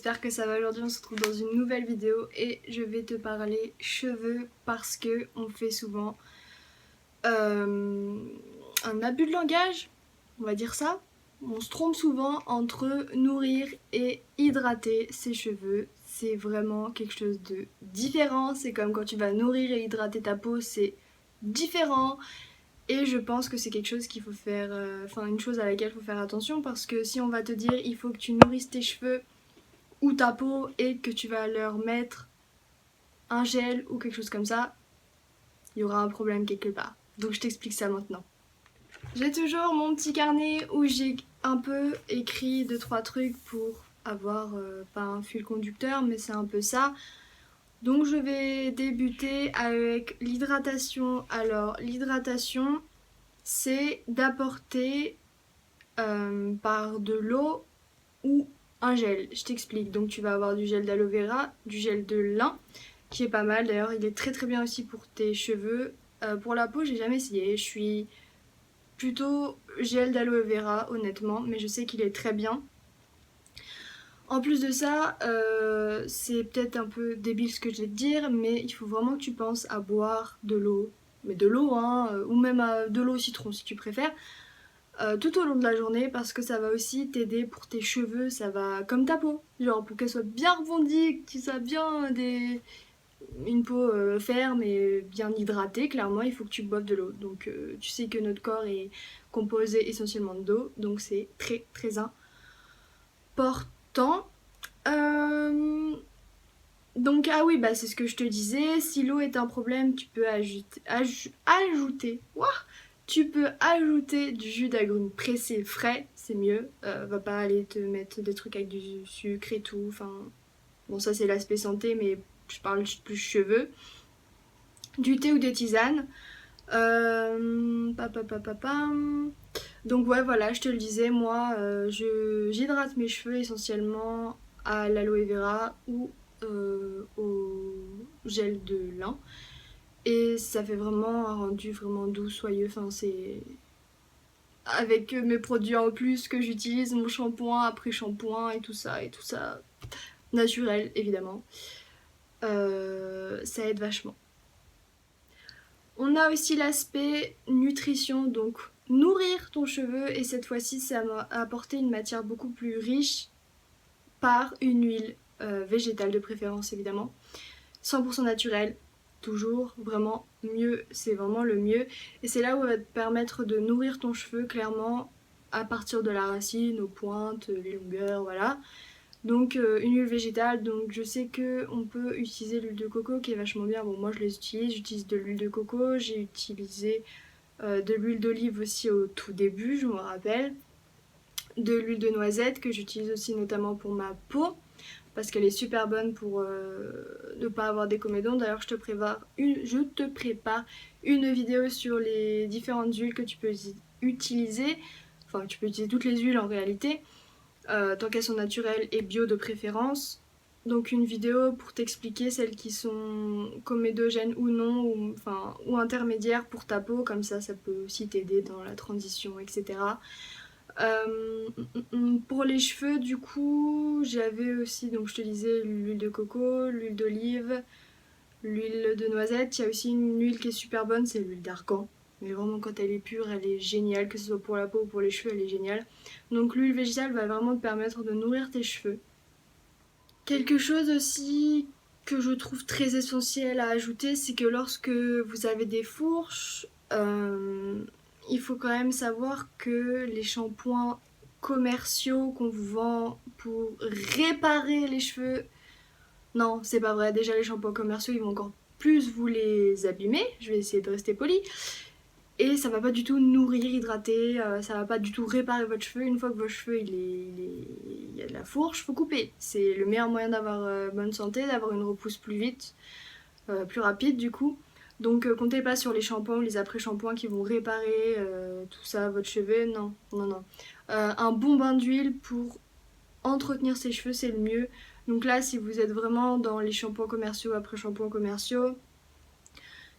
j'espère que ça va. Aujourd'hui on se retrouve dans une nouvelle vidéo et je vais te parler cheveux parce que on fait souvent un abus de langage, on va dire ça. On se trompe souvent entre nourrir et hydrater ses cheveux. C'est vraiment quelque chose de différent, c'est comme quand tu vas nourrir et hydrater ta peau, c'est différent. Et je pense que c'est quelque chose qu'il faut faire, une chose à laquelle il faut faire attention parce que si on va te dire il faut que tu nourrisses tes cheveux ou ta peau et que tu vas leur mettre un gel ou quelque chose comme ça, il y aura un problème quelque part. Donc je t'explique ça maintenant. J'ai toujours mon petit carnet où j'ai un peu écrit 2-3 trucs pour avoir pas un fil conducteur mais c'est un peu ça. Donc je vais débuter avec l'hydratation. Alors l'hydratation c'est d'apporter par de l'eau ou un gel. Je t'explique. Donc tu vas avoir du gel d'aloe vera, du gel de lin, qui est pas mal. D'ailleurs, il est très très bien aussi pour tes cheveux. Pour la peau, j'ai jamais essayé. Je suis plutôt gel d'aloe vera, honnêtement, mais je sais qu'il est très bien. En plus de ça, c'est peut-être un peu débile ce que je vais te dire, mais il faut vraiment que tu penses à boire de l'eau. Mais de l'eau, hein, ou même de l'eau au citron si tu préfères. Tout au long de la journée parce que ça va aussi t'aider pour tes cheveux, ça va comme ta peau, genre pour qu'elle soit bien rebondie, que tu sois bien une peau ferme et bien hydratée, clairement il faut que tu boives de l'eau. Donc tu sais que notre corps est composé essentiellement d'eau, donc c'est très très important. Euh, Donc ah oui, bah c'est ce que je te disais, si l'eau est un problème, tu peux tu peux ajouter du jus d'agrumes pressé frais, c'est mieux. Va pas aller te mettre des trucs avec du sucre et tout. Enfin, bon ça c'est l'aspect santé, mais je parle plus cheveux. Du thé ou des tisanes. Donc ouais voilà, je te le disais, moi j'hydrate mes cheveux essentiellement à l'aloe vera ou au gel de lin. Et ça fait vraiment un rendu vraiment doux, soyeux. Enfin, c'est avec mes produits en plus que j'utilise, mon shampoing après shampoing et tout ça, naturel évidemment. Ça aide vachement. On a aussi l'aspect nutrition, donc nourrir ton cheveu, et cette fois-ci, ça m'a apporté une matière beaucoup plus riche par une huile végétale de préférence évidemment. 100% naturelle, toujours, vraiment mieux, c'est vraiment le mieux. Et c'est là où va te permettre de nourrir ton cheveu clairement à partir de la racine, aux pointes, les longueurs, voilà. Donc une huile végétale, donc je sais que on peut utiliser l'huile de coco qui est vachement bien. Bon moi je les utilise, j'utilise de l'huile de coco, j'ai utilisé de l'huile d'olive aussi au tout début, je me rappelle. De l'huile de noisette que j'utilise aussi notamment pour ma peau parce qu'elle est super bonne pour ne pas avoir des comédons. D'ailleurs je te prépare une vidéo sur les différentes huiles que tu peux utiliser. Enfin tu peux utiliser toutes les huiles en réalité, tant qu'elles sont naturelles et bio de préférence. Donc une vidéo pour t'expliquer celles qui sont comédogènes ou non, ou intermédiaires pour ta peau, comme ça peut aussi t'aider dans la transition, etc. Pour les cheveux, du coup, j'avais aussi, donc je te disais, l'huile de coco, l'huile d'olive, l'huile de noisette. Il y a aussi une huile qui est super bonne, c'est l'huile d'argan. Mais vraiment, quand elle est pure, elle est géniale, que ce soit pour la peau ou pour les cheveux, elle est géniale. Donc l'huile végétale va vraiment te permettre de nourrir tes cheveux. Quelque chose aussi que je trouve très essentiel à ajouter, c'est que lorsque vous avez des fourches, il faut quand même savoir que les shampoings commerciaux qu'on vous vend pour réparer les cheveux, non, c'est pas vrai. Déjà, les shampoings commerciaux, ils vont encore plus vous les abîmer. Je vais essayer de rester polie. Et ça va pas du tout nourrir, hydrater, ça va pas du tout réparer votre cheveu. Une fois que votre cheveu il y a de la fourche, faut couper. C'est le meilleur moyen d'avoir bonne santé, d'avoir une repousse plus vite, plus rapide du coup. Donc comptez pas sur les shampoings ou les après-shampoings qui vont réparer tout ça, votre cheveu. Non, non, non. Un bon bain d'huile pour entretenir ses cheveux, c'est le mieux. Donc là, si vous êtes vraiment dans les shampoings commerciaux, après-shampoings commerciaux,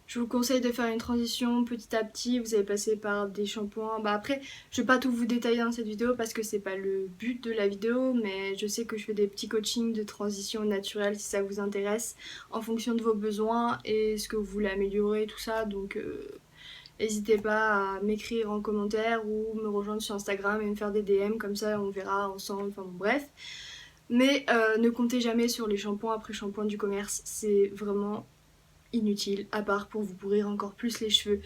Je vous conseille de faire une transition petit à petit, vous allez passer par des shampoings. Bah après, je vais pas tout vous détailler dans cette vidéo parce que c'est pas le but de la vidéo, mais je sais que je fais des petits coachings de transition naturelle si ça vous intéresse, en fonction de vos besoins et ce que vous voulez améliorer, tout ça. Donc n'hésitez pas à m'écrire en commentaire ou me rejoindre sur Instagram et me faire des DM, comme ça on verra ensemble, enfin bon, bref. Mais ne comptez jamais sur les shampoings après shampoing du commerce, c'est vraiment inutile, à part pour vous pourrir encore plus les cheveux.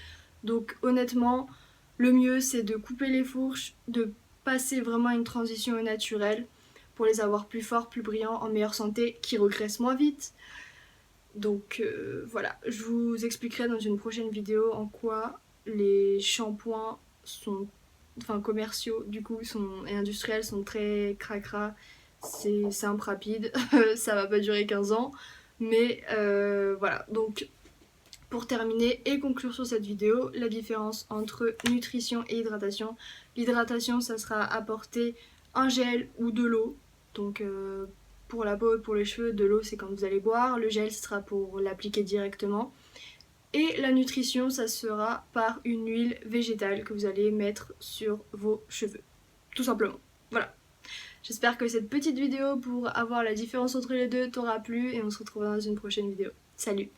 Donc honnêtement, le mieux c'est de couper les fourches, de passer vraiment à une transition au naturel pour les avoir plus forts, plus brillants, en meilleure santé, qui regraissent moins vite. Donc voilà, je vous expliquerai dans une prochaine vidéo en quoi les shampoings sont, enfin commerciaux du coup et industriels sont très cracra, c'est simple, rapide, ça va pas durer 15 ans, mais voilà. Donc pour terminer et conclure sur cette vidéo, la différence entre nutrition et hydratation. L'hydratation, ça sera apporter un gel ou de l'eau. Donc pour la peau et pour les cheveux, de l'eau c'est quand vous allez boire. Le gel, ce sera pour l'appliquer directement. Et la nutrition, ça sera par une huile végétale que vous allez mettre sur vos cheveux. Tout simplement. Voilà. J'espère que cette petite vidéo pour avoir la différence entre les deux t'aura plu et on se retrouve dans une prochaine vidéo. Salut!